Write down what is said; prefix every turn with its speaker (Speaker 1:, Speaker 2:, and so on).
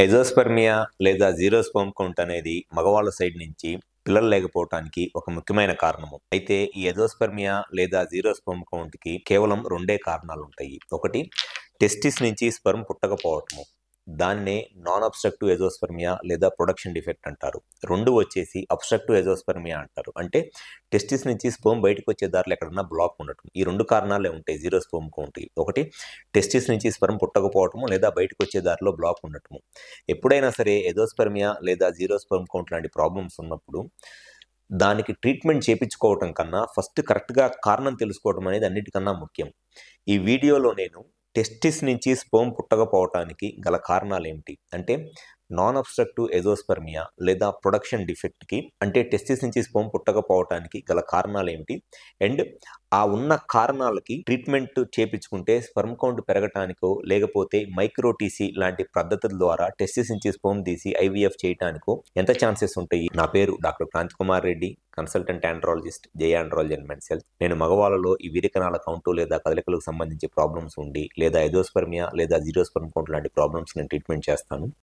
Speaker 1: ఎజోస్పెర్మియా లేదా zero sperm count అనేది మగవాళ్ళ సైడ్ నుంచి పిల్లలు లేకపోవటానికి ఒక ముఖ్యమైన కారణము. అయితే ఈ ఎజోస్పెర్మియా లేదా జీరో స్పెర్మ్ కౌంట్‌కి కేవలం రెండే కారణాలుంటాయి. ఒకటి టెస్టిస్ నుంచి స్పెర్మ్ పుట్టకపోవటము. దాన్నే నాన్ అబ్‌స్ట్రక్టివ్ ఎజోస్పెర్మియా లేదా ప్రొడక్షన్ డిఫెక్ట్ అంటారు. 2 వచ్చేసి అబ్‌స్ట్రక్టివ్ ఎజోస్పెర్మియా అంటారు. అంటే టెస్టిస్ నుంచి స్పెర్మ్ బయటకొచ్చే దారిలో ఎక్కడన్నా బ్లాక్ ఉండటం. ఈ 2 కారణాలే ఉంటాయి జీరో స్పెర్మ్ కౌంట్‌కి. ఒకటి టెస్టిస్ నుంచి స్పెర్మ్ పుట్టకపోవటము లేదా బయటకొచ్చే దారిలో బ్లాక్ ఉండటము. ఎప్పుడైనా సరే ఎజోస్పెర్మియా లేదా జీరో స్పెర్మ్ కౌంట్ లాంటి ప్రాబ్లమ్స్ ఉన్నప్పుడు దానికి ట్రీట్మెంట్ చేపించుకోవటం కన్నా ఫస్ట్ కరెక్ట్‌గా కారణం తెలుసుకోవడం అనేది అన్నిటికన్నా ముఖ్యం. ఈ వీడియోలో నేను టెస్టిస్ నుంచి స్పెర్మ్ పుట్టకపోవటానికి గల కారణాలేంటి? అంటే నాన్ అబ్‌స్ట్రక్టివ్ ఎజోస్పెర్మియా లేదా ప్రొడక్షన్ డిఫెక్ట్‌కి అంటే టెస్టిస్ నుంచి స్పెర్మ్ పుట్టకపోవటానికి గల కారణాలేంటి? అండ్ ఆ ఉన్న కారణాలకి ట్రీట్మెంట్ చేపించుకుంటే స్పెర్మ్ కౌంట్ పెరగటానికో, లేకపోతే మైక్రో టీసీ లాంటి పద్ధతుల ద్వారా టెస్టిస్ నుంచి స్పెర్మ్ తీసి ఐవీఎఫ్ చేయటానికో ఎంత ఛాన్సెస్ ఉంటాయి? నా పేరు doctor Kranti Kumar Reddy, consultant andrologist, Jaya andrology and men's health. నేను మగవాళ్ళలో ఈ వీర్యకణాల కౌంటు లేదా కదలికలకు సంబంధించి ప్రాబ్లమ్స్ ఉండి లేదా ఎజోస్పెర్మియా లేదా జీరో స్పెర్మ్ కౌంట్ లాంటి ప్రాబ్లమ్స్ నేను ట్రీట్మెంట్ చేస్తాను.